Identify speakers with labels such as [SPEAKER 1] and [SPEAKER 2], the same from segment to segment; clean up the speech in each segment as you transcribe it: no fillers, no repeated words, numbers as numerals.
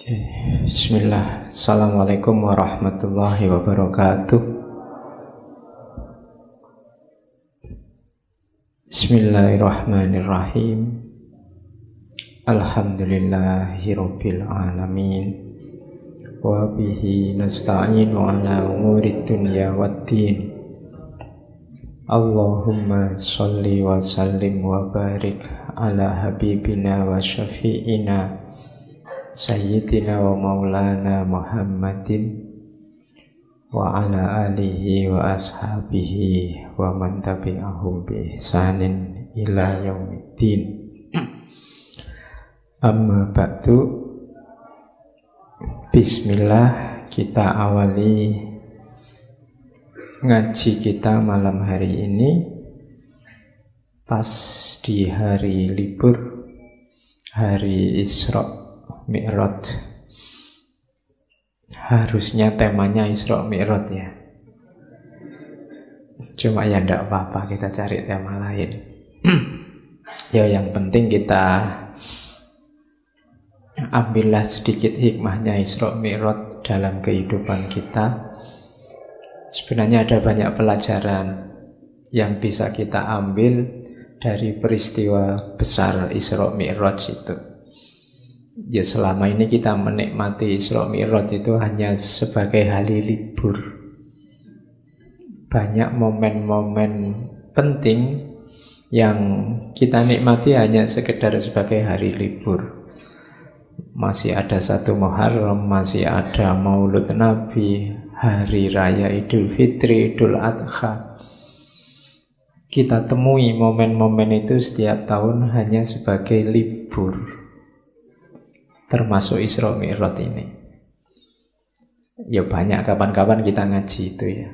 [SPEAKER 1] Oke, Bismillah. Assalamualaikum warahmatullahi wabarakatuh. Bismillahirrahmanirrahim. Alhamdulillahirabbil alamin. Wa bihi nasta'inu ala umurid dunya waddin. Allahumma sholli wa sallim wa barik ala habibina wa syafi'ina Sayyidina wa maulana Muhammadin wa ala alihi wa ashabihi wa man tabi'ahum bi ihsanin ila yaumiddin. Amma ba'du. Bismillah, kita awali ngaji kita malam hari ini pas di hari libur, hari Isra Mi'raj. Harusnya temanya Isra Mi'raj ya. Cuma ya enggak apa-apa, kita cari tema lain. Ya yang penting kita ambillah sedikit hikmahnya Isra Mi'raj dalam kehidupan kita. Sebenarnya ada banyak pelajaran yang bisa kita ambil dari peristiwa besar Isra Mi'raj itu. Ya selama ini kita menikmati Isra Mi'raj itu hanya sebagai hari libur. Banyak momen-momen penting yang kita nikmati hanya sekedar sebagai hari libur. Masih ada 1 Muharram, masih ada Maulud Nabi, Hari Raya Idul Fitri, Idul Adha. Kita temui momen-momen itu setiap tahun hanya sebagai libur. Termasuk Isra Mi'raj ini. Ya banyak kapan-kapan kita ngaji itu ya.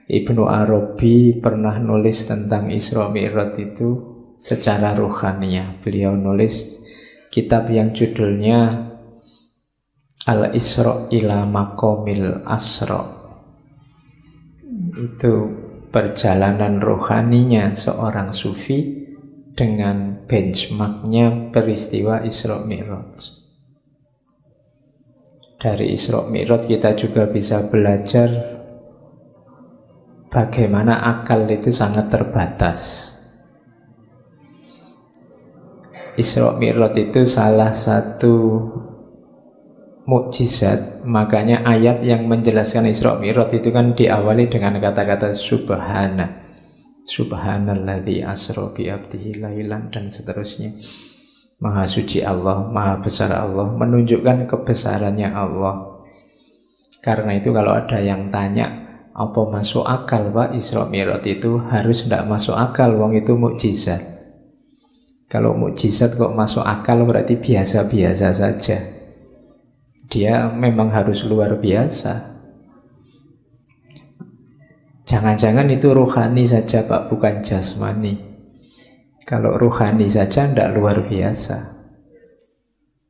[SPEAKER 1] Ibnu Arabi pernah nulis tentang Isra Mi'raj itu secara ruhaniyah. Beliau nulis kitab yang judulnya Al-Isra ila Maqamil Asra. Itu perjalanan rohaninya seorang sufi dengan benchmarknya peristiwa Isra Mi'raj. Dari Isra Mi'raj kita juga bisa belajar bagaimana akal itu sangat terbatas. Isra Mi'raj itu salah satu mukjizat, makanya ayat yang menjelaskan Isra Mi'raj itu kan diawali dengan kata-kata subhana. Subhanalladzi asra bi abdihi lailan dan seterusnya. Maha suci Allah, maha besar Allah, menunjukkan kebesarannya Allah. Karena itu kalau ada yang tanya, apa masuk akal Pak Isra Mi'raj itu? Harus tidak masuk akal, wong itu mukjizat. Kalau mukjizat kok masuk akal berarti biasa-biasa saja. Dia memang harus luar biasa. Jangan-jangan itu rohani saja Pak, bukan jasmani. Kalau rohani saja tidak luar biasa.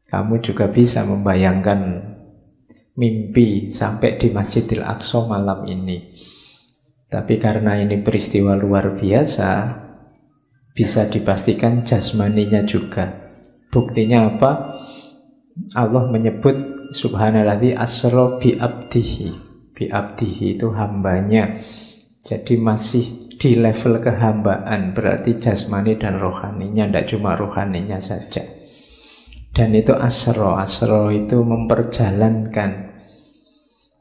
[SPEAKER 1] Kamu juga bisa membayangkan mimpi sampai di Masjidil Aqsa malam ini. Tapi karena ini peristiwa luar biasa, bisa dipastikan jasmaninya juga. Buktinya apa? Allah menyebut subhanalladzi asra bi abdihi. Bi abdihi itu hambanya. Jadi masih di level kehambaan, berarti jasmani dan rohaninya, tidak cuma rohaninya saja. Dan itu asra itu memperjalankan.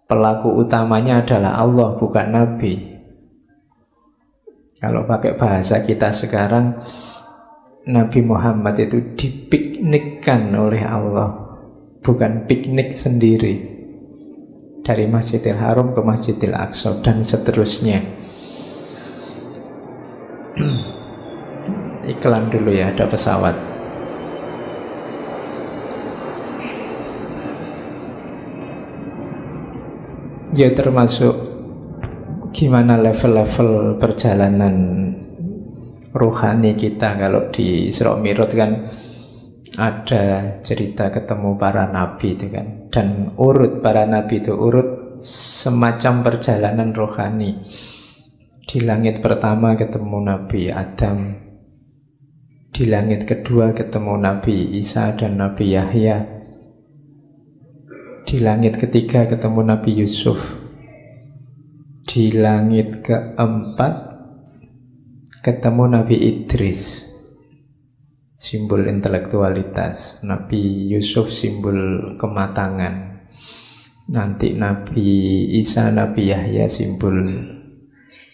[SPEAKER 1] Pelaku utamanya adalah Allah, bukan Nabi. Kalau pakai bahasa kita sekarang, Nabi Muhammad itu dipiknikkan oleh Allah, bukan piknik sendiri. Dari Masjidil Haram ke Masjidil Aqsa dan seterusnya. Iklan dulu ya, ada pesawat. Ya termasuk gimana level-level perjalanan rohani kita. Kalau di Isra Mi'raj kan ada cerita ketemu para nabi itu kan. Dan urut para nabi itu urut semacam perjalanan rohani. Di langit pertama ketemu Nabi Adam, di langit kedua ketemu Nabi Isa dan Nabi Yahya, Di langit ketiga ketemu Nabi Yusuf. Di langit keempat ketemu Nabi Idris, simbol intelektualitas. Nabi Yusuf simbol kematangan. Nanti Nabi Isa, Nabi Yahya simbol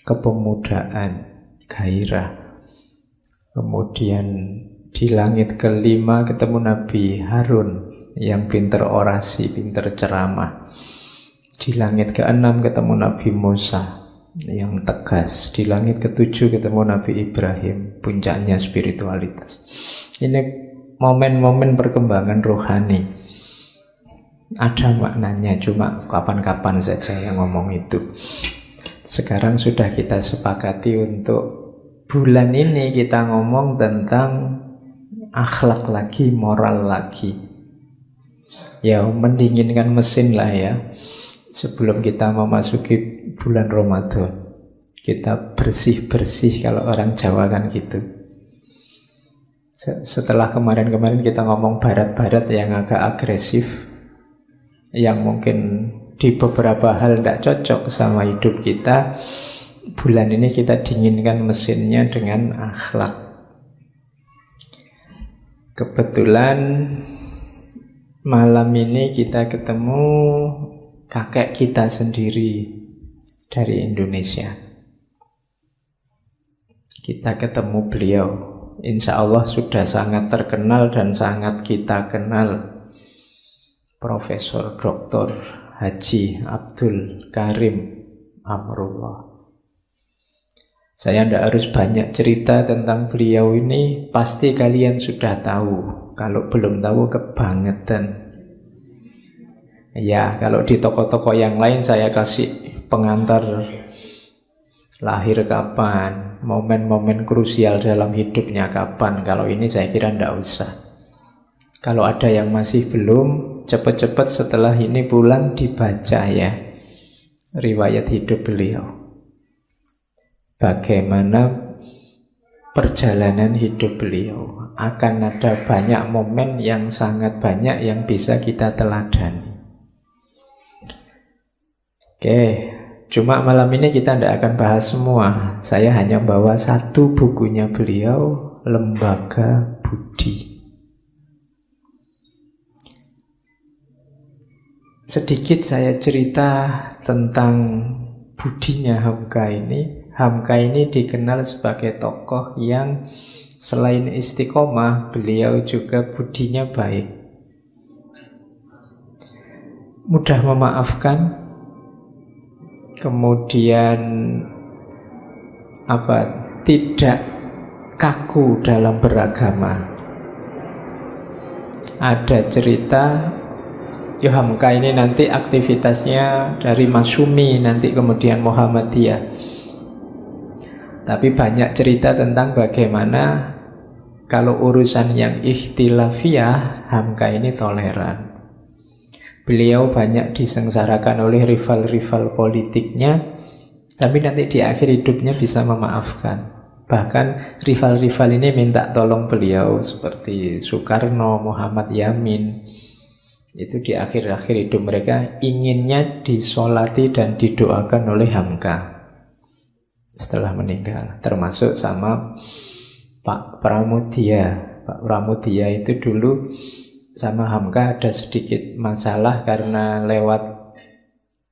[SPEAKER 1] kepemudaan, gairah. Kemudian di langit kelima ketemu Nabi Harun yang pinter orasi, pinter ceramah. Di langit keenam ketemu Nabi Musa yang tegas. Di langit ketujuh ketemu Nabi Ibrahim, puncaknya spiritualitas. Ini momen-momen perkembangan rohani. Ada maknanya, cuma kapan-kapan saja yang ngomong itu. Sekarang sudah kita sepakati untuk bulan ini kita ngomong tentang akhlak lagi, moral lagi. Ya, mendinginkan mesin lah ya. Sebelum kita memasuki bulan Ramadan, kita bersih-bersih, kalau orang Jawa kan gitu. Setelah kemarin-kemarin kita ngomong barat-barat yang agak agresif, yang mungkin di beberapa hal tidak cocok sama hidup kita, bulan ini kita dinginkan mesinnya dengan akhlak. Kebetulan malam ini kita ketemu kakek kita sendiri dari Indonesia. Kita ketemu beliau. Insya Allah sudah sangat terkenal dan sangat kita kenal. Profesor Dr. Haji Abdul Karim Amrullah. Saya tidak harus banyak cerita tentang beliau ini, pasti kalian sudah tahu. Kalau belum tahu, kebangetan. Ya, kalau di toko-toko yang lain saya kasih pengantar lahir kapan, momen-momen krusial dalam hidupnya kapan. Kalau ini saya kira tidak usah. Kalau ada yang masih belum, cepat-cepat setelah ini pulang dibaca ya riwayat hidup beliau. Bagaimana perjalanan hidup beliau. Akan ada banyak momen yang sangat banyak yang bisa kita teladani. Oke, cuma malam ini kita tidak akan bahas semua. Saya hanya bawa satu bukunya beliau, Lembaga Budi. Sedikit saya cerita tentang budinya Hamka ini. Hamka ini dikenal sebagai tokoh yang selain istiqomah, beliau juga budinya baik. Mudah memaafkan. Kemudian tidak kaku dalam beragama. Ada cerita Hamka ini nanti aktivitasnya dari Masyumi, nanti kemudian Muhammadiyah. Tapi banyak cerita tentang bagaimana kalau urusan yang ikhtilafiyah, Hamka ini toleran. Beliau banyak disengsarakan oleh rival-rival politiknya, tapi nanti di akhir hidupnya bisa memaafkan. Bahkan rival-rival ini minta tolong beliau, seperti Soekarno, Muhammad Yamin. Itu di akhir-akhir hidup mereka inginnya disolati dan didoakan oleh Hamka setelah meninggal. Termasuk sama Pak Pramudia. Pak Pramudia itu dulu sama Hamka ada sedikit masalah karena lewat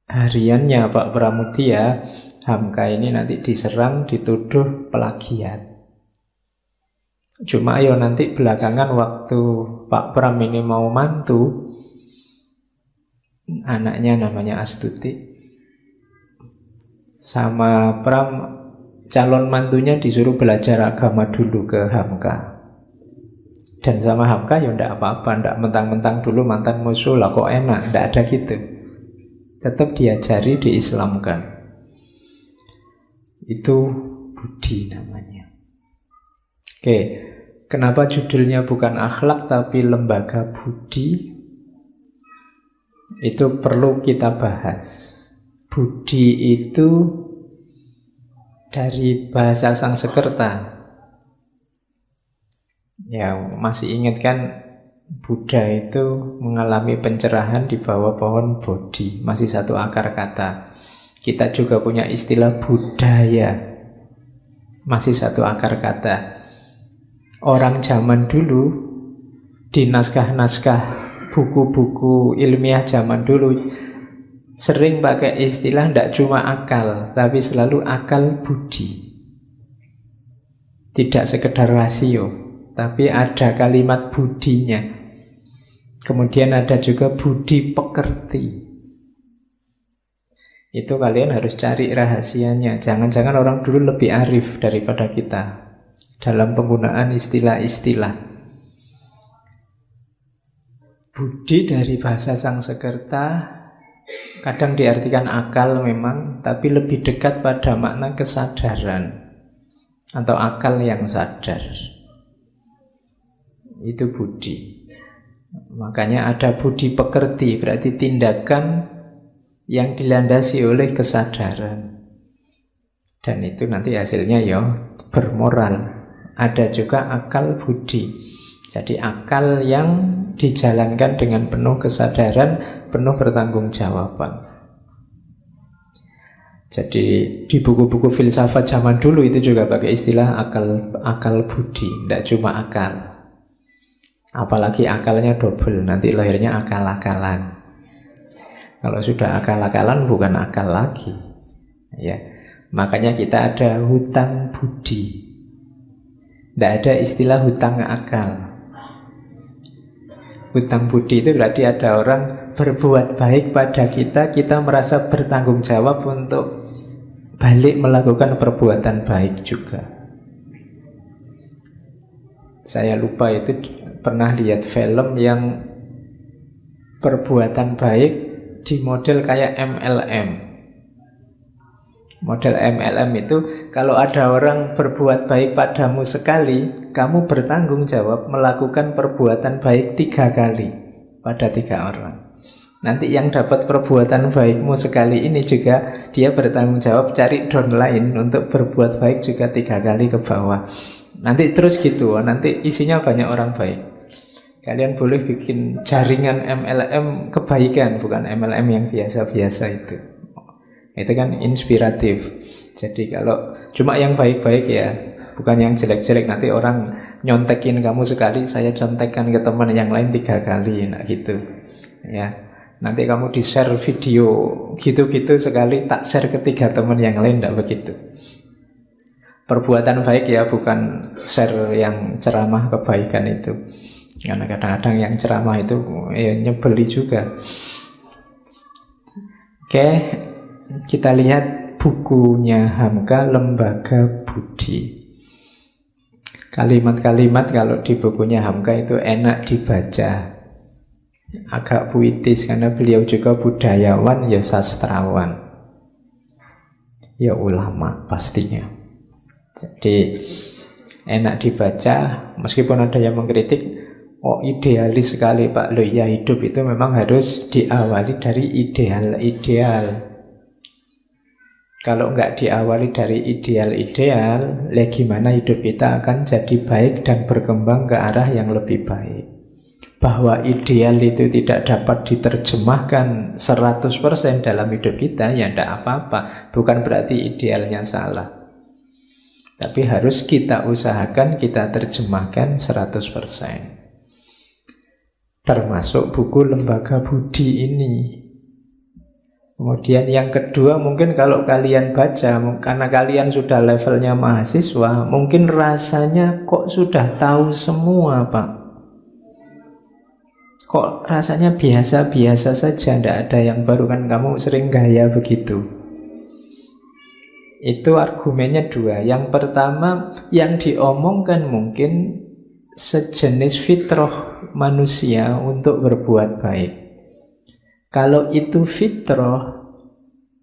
[SPEAKER 1] hariannya Pak Pramudia, Hamka ini nanti diserang, dituduh plagiat. Cuma nanti belakangan waktu Pak Pram ini mau mantu, anaknya namanya Astuti, sama Pram calon mantunya disuruh belajar agama dulu ke Hamka. Dan sama Hamka tidak apa-apa, tidak mentang-mentang dulu mantan musuh lah kok enak, tidak ada gitu. Tetap diajari, diislamkan. Itu budi namanya. Oke, kenapa judulnya bukan akhlak tapi lembaga budi? Itu perlu kita bahas. Budi itu dari bahasa Sanskerta. Ya, masih ingat kan Buddha itu mengalami pencerahan di bawah pohon Bodhi, masih satu akar kata. Kita juga punya istilah budaya, masih satu akar kata. Orang zaman dulu di naskah-naskah buku-buku ilmiah zaman dulu sering pakai istilah tidak cuma akal, tapi selalu akal budi. Tidak sekedar rasio, tapi ada kalimat budinya. Kemudian ada juga budi pekerti. Itu kalian harus cari rahasianya. Jangan-jangan orang dulu lebih arif daripada kita dalam penggunaan istilah-istilah. Budi dari bahasa Sanskerta kadang diartikan akal memang, tapi lebih dekat pada makna kesadaran atau akal yang sadar. Itu budi. Makanya ada budi pekerti, berarti tindakan yang dilandasi oleh kesadaran. Dan itu nanti hasilnya ya bermoral. Ada juga akal budi. Jadi akal yang dijalankan dengan penuh kesadaran, penuh pertanggungjawaban. Jadi di buku-buku filsafat zaman dulu itu juga pakai istilah akal budi, tidak cuma akal. Apalagi akalnya double, nanti lahirnya akal-akalan. Kalau sudah akal-akalan bukan akal lagi. Ya, makanya kita ada hutang budi. Tidak ada istilah hutang akal. Hutang budi itu berarti ada orang berbuat baik pada kita, kita merasa bertanggung jawab untuk balik melakukan perbuatan baik juga. Saya lupa itu pernah lihat film yang perbuatan baik di model kayak MLM. Model MLM itu kalau ada orang berbuat baik padamu sekali, kamu bertanggung jawab melakukan perbuatan baik 3 kali pada 3 orang. Nanti yang dapat perbuatan baikmu sekali ini juga dia bertanggung jawab cari downline untuk berbuat baik juga 3 kali ke bawah. Nanti terus gitu, nanti isinya banyak orang baik. Kalian boleh bikin jaringan MLM kebaikan, bukan MLM yang biasa-biasa itu. Itu kan inspiratif. Jadi kalau cuma yang baik-baik ya, bukan yang jelek-jelek. Nanti orang nyontekin kamu sekali, saya contekkan ke teman yang lain 3 kali, nah gitu. Ya, nanti kamu di-share video gitu-gitu sekali, tak share ke 3 teman yang lain, tidak begitu. Perbuatan baik ya, bukan share yang ceramah kebaikan itu. Karena kadang-kadang yang ceramah itu ya nyebeli juga. Oke, kita lihat bukunya Hamka, Lembaga Budi. Kalimat-kalimat kalau di bukunya Hamka itu enak dibaca, agak puitis karena beliau juga budayawan, ya sastrawan, ya ulama pastinya. Jadi enak dibaca, meskipun ada yang mengkritik, oh idealis sekali Pak, loh ya hidup itu memang harus diawali dari ideal-ideal. Kalau nggak diawali dari ideal-ideal, gimana hidup kita akan jadi baik dan berkembang ke arah yang lebih baik. Bahwa ideal itu tidak dapat diterjemahkan 100% dalam hidup kita, ya tidak apa-apa. Bukan berarti idealnya salah. Tapi harus kita usahakan, kita terjemahkan 100%. Termasuk buku Lembaga Budi ini. Kemudian yang kedua, mungkin kalau kalian baca, karena kalian sudah levelnya mahasiswa, mungkin rasanya kok sudah tahu semua Pak. Kok rasanya biasa-biasa saja, tidak ada yang baru, kan kamu sering gaya begitu. Itu argumennya 2. Yang pertama, yang diomongkan mungkin sejenis fitrah manusia untuk berbuat baik. Kalau itu fitrah,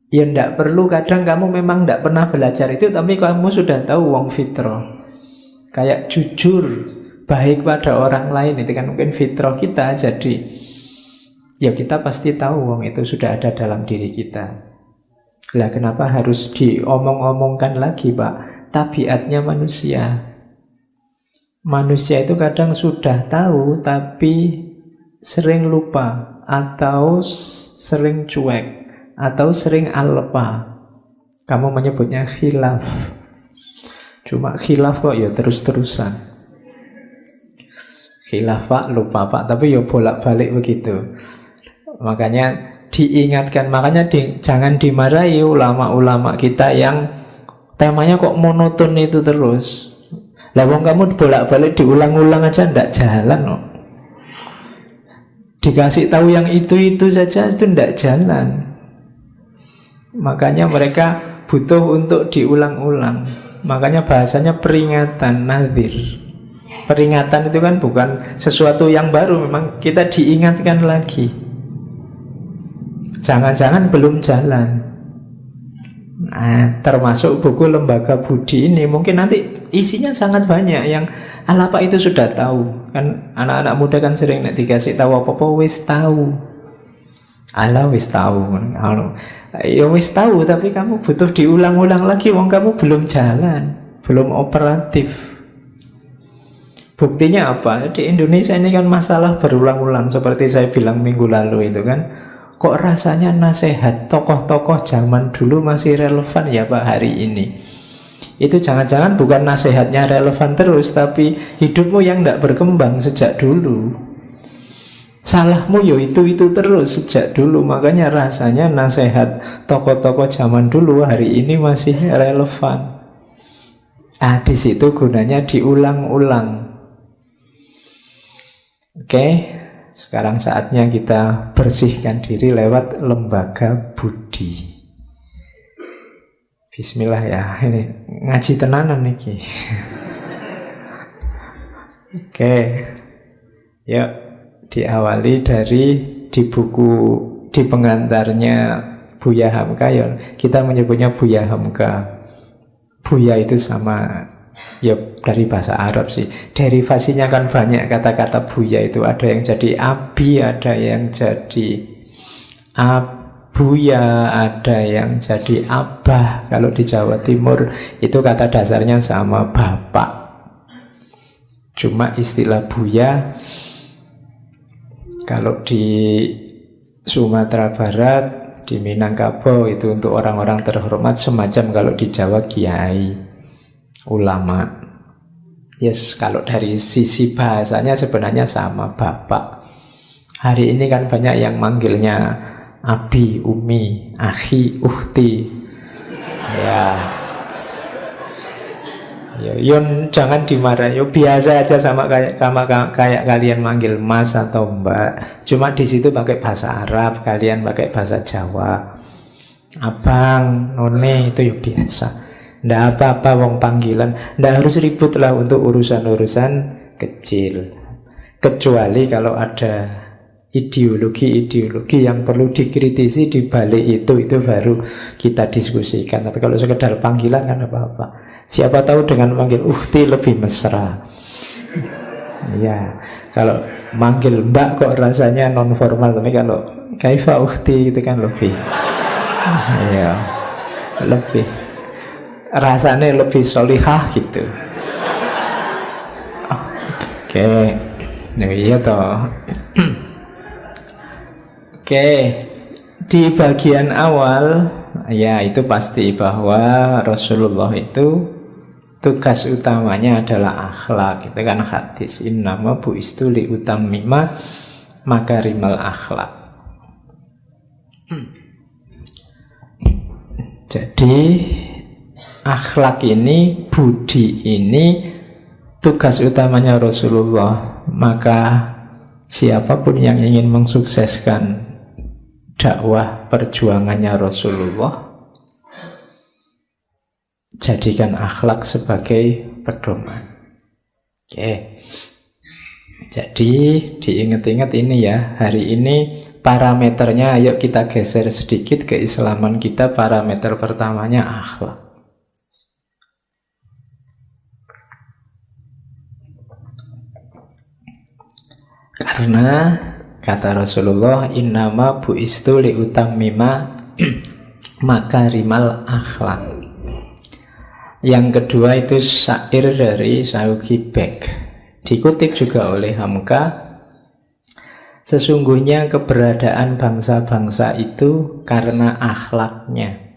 [SPEAKER 1] ya tidak perlu, kadang kamu memang tidak pernah belajar itu, tapi kamu sudah tahu wong fitrah. Kayak jujur, baik pada orang lain, itu kan mungkin fitrah kita. Jadi ya kita pasti tahu wong itu sudah ada dalam diri kita. Lah kenapa harus diomong-omongkan lagi Pak? Tabiatnya manusia. Manusia itu kadang sudah tahu tapi sering lupa, atau sering cuek, atau sering alpa. Kamu menyebutnya khilaf. Cuma khilaf kok ya terus-terusan. Khilaf pak, lupa pak, tapi ya bolak-balik begitu. Makanya diingatkan, jangan dimarahi ulama-ulama kita yang temanya kok monoton itu terus. Lah wong kamu bolak-balik diulang-ulang aja ndak jalan kok. Dikasih tahu yang itu saja itu ndak jalan. Makanya mereka butuh untuk diulang-ulang. Makanya bahasanya peringatan, nadhir. Peringatan itu kan bukan sesuatu yang baru, memang kita diingatkan lagi. Jangan-jangan belum jalan. Nah, termasuk buku Lembaga Budi ini mungkin nanti isinya sangat banyak yang apa itu sudah tahu. Kan anak-anak muda kan sering nek dikasih tahu apa-apa wis tahu. Wis tahu. Ya wis tahu, tapi kamu butuh diulang-ulang lagi, wong kamu belum jalan, belum operatif. Buktinya apa? Di Indonesia ini kan masalah berulang-ulang. Seperti saya bilang minggu lalu itu kan, kok rasanya nasihat tokoh-tokoh zaman dulu masih relevan ya Pak hari ini. Itu jangan-jangan bukan nasihatnya relevan terus, tapi hidupmu yang tidak berkembang sejak dulu. Salahmu ya itu terus sejak dulu. Makanya rasanya nasihat tokoh-tokoh zaman dulu hari ini masih relevan. Di situ gunanya diulang-ulang. Oke, sekarang saatnya kita bersihkan diri lewat Lembaga Budi. Bismillah ya, ini ngaji tenanan nih. Oke, yuk diawali dari di pengantarnya Buya Hamka ya. Kita menyebutnya Buya Hamka. Buya itu sama ya dari bahasa Arab sih. Derivasinya kan banyak kata-kata Buya itu. Ada yang jadi Abi, ada yang jadi Abuya, ada yang jadi Abah. Kalau di Jawa Timur itu kata dasarnya sama bapak. Cuma istilah Buya kalau di Sumatera Barat, di Minangkabau itu untuk orang-orang terhormat, semacam kalau di Jawa kiai, ulama. Yes, kalau dari sisi bahasanya sebenarnya sama bapak. Hari ini kan banyak yang manggilnya abi, umi, akhi, ukhti. Yon jangan dimarahi. Biasa aja sama kayak kalian manggil mas atau mbak. Cuma di situ pakai bahasa Arab, kalian pakai bahasa Jawa. Abang, none itu ya biasa. Nggak apa-apa wong panggilan. Nggak harus ribut lah untuk urusan-urusan kecil. Kecuali kalau ada ideologi yang perlu dikritisi di balik itu baru kita diskusikan. Tapi kalau sekedar panggilan kan apa-apa. Siapa tahu dengan manggil ukhti lebih mesra. Ya, kalau manggil mbak kok rasanya non formal, tapi kalau kaifa ukhti itu kan lebih ya, lebih rasanya lebih solihah gitu. Oke. Iya toh. Oke, di bagian awal ya itu pasti bahwa Rasulullah itu tugas utamanya adalah akhlak. Itu kan hadis, innama bu'istu li utammima makarimal akhlak. Jadi akhlak ini, budi ini tugas utamanya Rasulullah. Maka siapapun yang ingin mensukseskan dakwah perjuangannya Rasulullah, jadikan akhlak sebagai pedoman. Oke. Jadi diingat-ingat ini ya, hari ini parameternya, ayo kita geser sedikit keislaman kita. Parameter pertamanya akhlak. Karena kata Rasulullah, innama bu'istu liutammima makarimal akhlak. Yang kedua itu syair dari Sauki Bek. Dikutip juga oleh Hamka, sesungguhnya keberadaan bangsa-bangsa itu karena akhlaknya.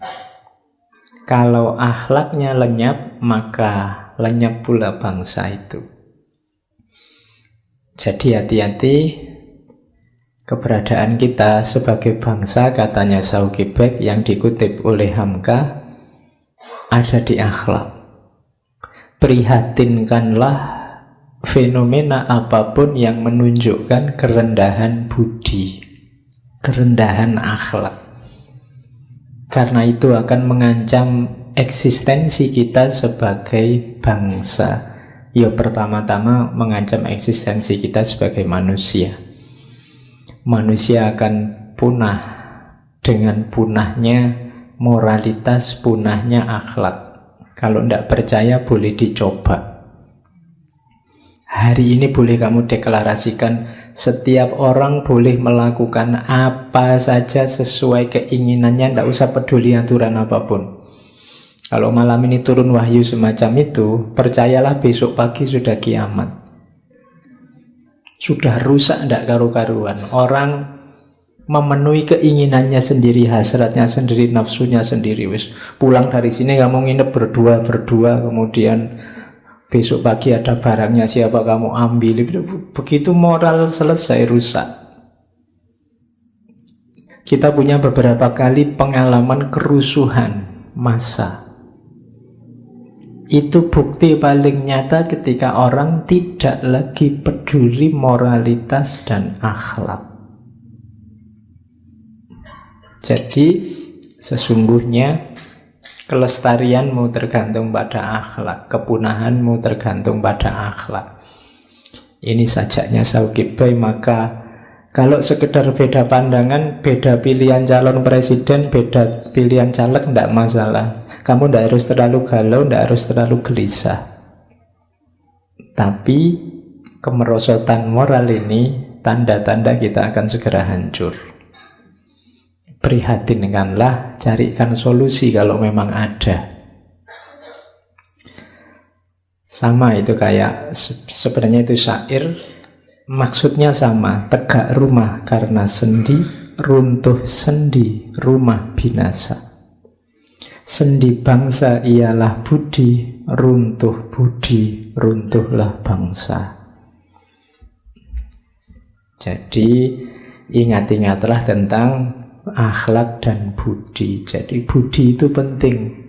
[SPEAKER 1] Kalau akhlaknya lenyap, maka lenyap pula bangsa itu. Jadi hati-hati, keberadaan kita sebagai bangsa, katanya Saukibek yang dikutip oleh Hamka, ada di akhlak. Prihatinkanlah fenomena apapun yang menunjukkan kerendahan budi, kerendahan akhlak. Karena itu akan mengancam eksistensi kita sebagai bangsa. Ya, pertama-tama mengancam eksistensi kita sebagai manusia. Manusia akan punah dengan punahnya moralitas, punahnya akhlak. Kalau tidak percaya boleh dicoba. Hari ini boleh kamu deklarasikan, setiap orang boleh melakukan apa saja sesuai keinginannya, tidak usah peduli aturan apapun. Kalau malam ini turun wahyu semacam itu, percayalah besok pagi sudah kiamat. Sudah rusak tidak karu-karuan. Orang memenuhi keinginannya sendiri, hasratnya sendiri, nafsunya sendiri. Wis pulang dari sini kamu nginep berdua, kemudian besok pagi ada barangnya, siapa kamu ambil. Begitu moral selesai, rusak. Kita punya beberapa kali pengalaman kerusuhan massa. Itu bukti paling nyata ketika orang tidak lagi peduli moralitas dan akhlak. Jadi sesungguhnya kelestarianmu tergantung pada akhlak, kepunahanmu tergantung pada akhlak. Ini sajaknya Saukibay. Maka kalau sekedar beda pandangan, beda pilihan calon presiden, beda pilihan caleg, tidak masalah. Kamu tidak harus terlalu galau, tidak harus terlalu gelisah. Tapi kemerosotan moral ini tanda-tanda kita akan segera hancur. Prihatinkanlah, carikan solusi kalau memang ada. Sama itu kayak sebenarnya itu syair, maksudnya sama. Tegak rumah karena sendi, runtuh sendi, rumah binasa. Sendi bangsa ialah budi, runtuh budi, runtuhlah bangsa. Jadi ingat-ingatlah tentang akhlak dan budi. Jadi budi itu penting.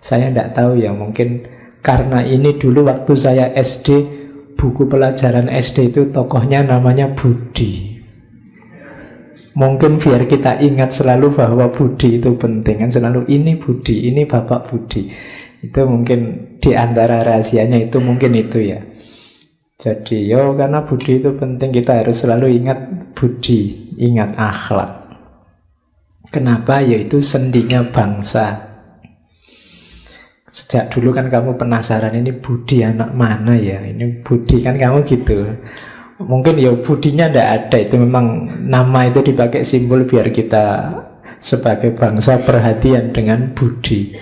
[SPEAKER 1] Saya tidak tahu ya, mungkin karena ini dulu waktu saya SD, buku pelajaran SD itu tokohnya namanya Budi. Mungkin biar kita ingat selalu bahwa budi itu penting. Kan selalu ini Budi, ini Bapak Budi. Itu mungkin di antara rahasianya itu mungkin itu ya. Jadi karena budi itu penting, kita harus selalu ingat budi, ingat akhlak. Kenapa? Yaitu sendinya bangsa. Sejak dulu kan kamu penasaran, ini budi anak mana ya? Ini budi kan kamu gitu. Mungkin budinya tidak ada, itu memang nama itu dipakai simbol biar kita sebagai bangsa perhatian dengan budi.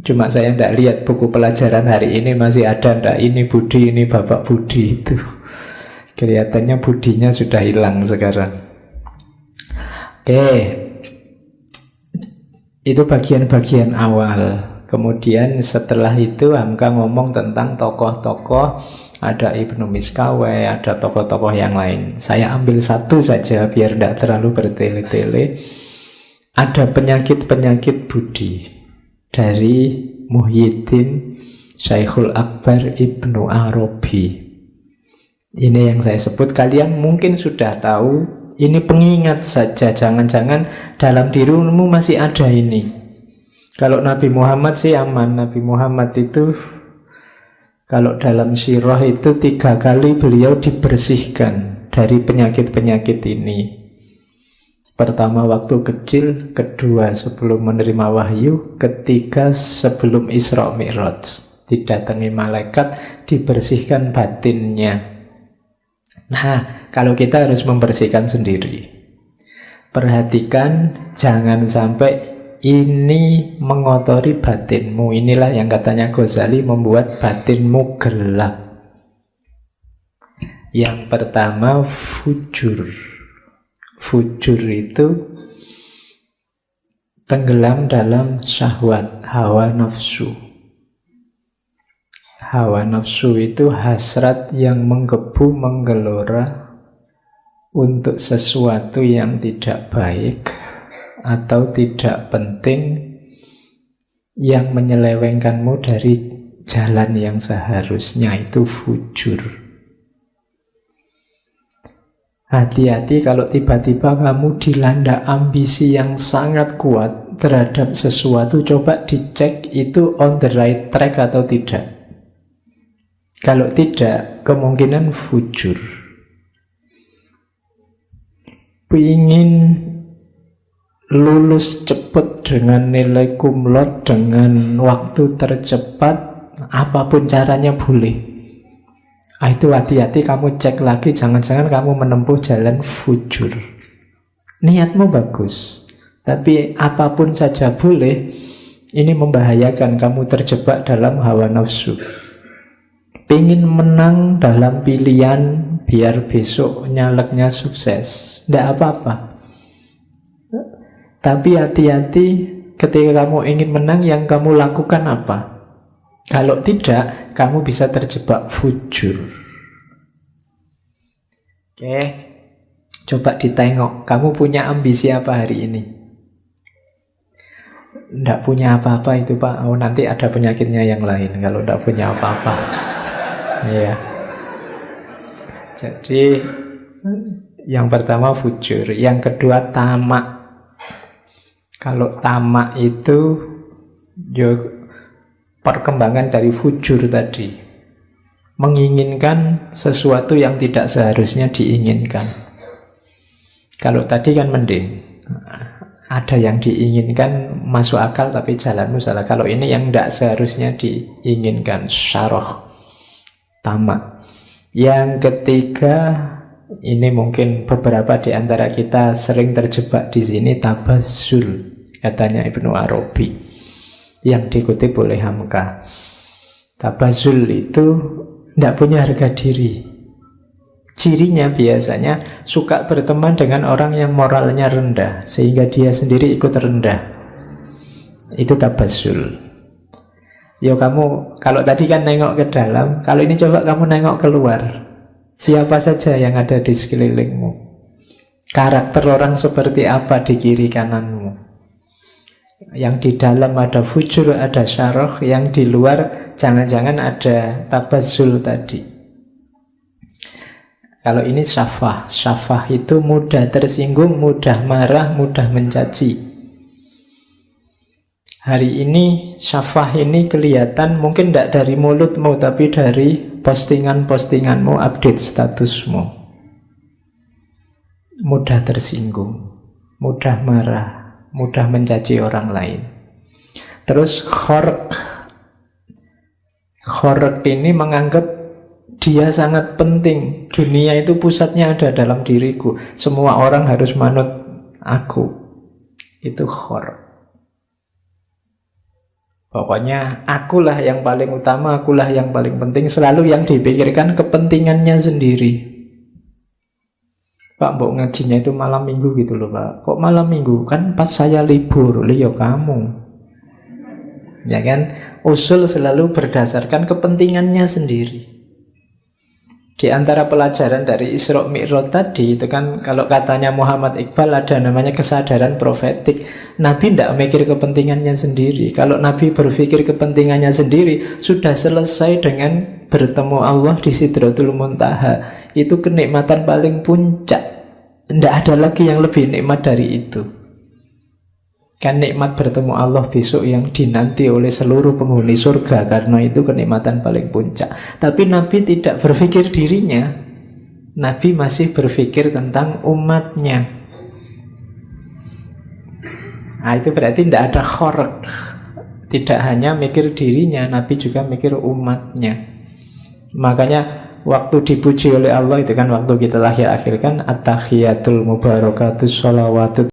[SPEAKER 1] Cuma saya tidak lihat buku pelajaran hari ini masih ada ndak ini Budi, ini Bapak Budi itu. Kelihatannya budinya sudah hilang sekarang. Oke. Itu bagian-bagian awal. Kemudian setelah itu Hamka ngomong tentang tokoh-tokoh. Ada Ibnu Miskawai, ada tokoh-tokoh yang lain. Saya ambil satu saja biar tidak terlalu bertele-tele. Ada penyakit-penyakit budi dari Muhyiddin Syekhul Akbar Ibnu Arabi. Ini yang saya sebut, kalian mungkin sudah tahu. Ini pengingat saja, jangan-jangan dalam dirimu masih ada ini. Kalau Nabi Muhammad sih aman. Nabi Muhammad itu kalau dalam sirah itu 3 kali beliau dibersihkan dari penyakit-penyakit ini. Pertama waktu kecil, kedua sebelum menerima wahyu, ketiga sebelum Isra Mi'raj. Didatangi malaikat, dibersihkan batinnya. Nah, kalau kita harus membersihkan sendiri. Perhatikan, jangan sampai ini mengotori batinmu. Inilah yang katanya Ghazali membuat batinmu gelap. Yang pertama fujur. Fujur itu tenggelam dalam syahwat, hawa nafsu. Hawa nafsu itu hasrat yang menggebu, menggelora untuk sesuatu yang tidak baik atau tidak penting, yang menyelewengkanmu dari jalan yang seharusnya. Itu fujur. Hati-hati kalau tiba-tiba kamu dilanda ambisi yang sangat kuat terhadap sesuatu. Coba dicek itu on the right track atau tidak. Kalau tidak, kemungkinan fujur. Ingin lulus cepat dengan nilai cum laude, dengan waktu tercepat, apapun caranya boleh. Itu hati-hati, kamu cek lagi, jangan-jangan kamu menempuh jalan fujur. Niatmu bagus, tapi apapun saja boleh. Ini membahayakan, kamu terjebak dalam hawa nafsu. Pengen menang dalam pilihan biar besok nyaleknya sukses, tidak apa-apa. Tapi hati-hati ketika kamu ingin menang, yang kamu lakukan apa? Kalau tidak, kamu bisa terjebak fujur. Oke, coba ditengok, kamu punya ambisi apa hari ini? Tidak punya apa-apa itu Pak. Oh, nanti ada penyakitnya yang lain kalau tidak punya apa-apa. Iya. Jadi yang pertama fujur, yang kedua tamak. Kalau tamak itu perkembangan dari fujur tadi, menginginkan sesuatu yang tidak seharusnya diinginkan. Kalau tadi kan mending, ada yang diinginkan masuk akal tapi jalanmu salah. Kalau ini yang tidak seharusnya diinginkan, syarah, tamak. Yang ketiga, ini mungkin beberapa di antara kita sering terjebak di sini, tabazzul, katanya Ibnu Arabi, yang dikutip oleh Hamka. Tabazzul itu tidak punya harga diri. Cirinya biasanya suka berteman dengan orang yang moralnya rendah, sehingga dia sendiri ikut rendah. Itu tabazzul. Yo, kamu kalau tadi kan nengok ke dalam, kalau ini coba kamu nengok keluar. Siapa saja yang ada di sekelilingmu? Karakter orang seperti apa di kiri kananmu? Yang di dalam ada fujur, ada syarah. Yang di luar jangan-jangan ada tabazzul tadi. Kalau ini syafah. Syafah itu mudah tersinggung, mudah marah, mudah mencaci. Hari ini syafah ini kelihatan mungkin tidak dari mulutmu, tapi dari postingan-postinganmu, update statusmu. Mudah tersinggung, mudah marah, mudah mencaci orang lain. Terus khorq ini menganggap dia sangat penting. Dunia itu pusatnya ada dalam diriku. Semua orang harus manut aku. Itu khorq. Pokoknya akulah yang paling utama, akulah yang paling penting. Selalu yang dipikirkan kepentingannya sendiri. Pak, mbok ngajinya itu malam minggu gitu loh Pak. Kok malam minggu? Kan pas saya libur. Lihat kamu. Ya kan? Usul selalu berdasarkan kepentingannya sendiri. Di antara pelajaran dari Isra Mi'raj tadi itu kan, kalau katanya Muhammad Iqbal, ada namanya kesadaran profetik. Nabi tidak mikir kepentingannya sendiri. Kalau Nabi berpikir kepentingannya sendiri, sudah selesai dengan bertemu Allah di Sidratul Muntaha. Itu kenikmatan paling puncak. Tidak ada lagi yang lebih nikmat dari itu. Kan nikmat bertemu Allah besok yang dinanti oleh seluruh penghuni surga, karena itu kenikmatan paling puncak. Tapi Nabi tidak berpikir dirinya. Nabi masih berpikir tentang umatnya. Nah, itu berarti tidak ada khorq. Tidak hanya mikir dirinya, Nabi juga mikir umatnya. Makanya waktu dipuji oleh Allah itu kan waktu kita lahir akhir kan, at-tahiyatul mubarakatus sholawatut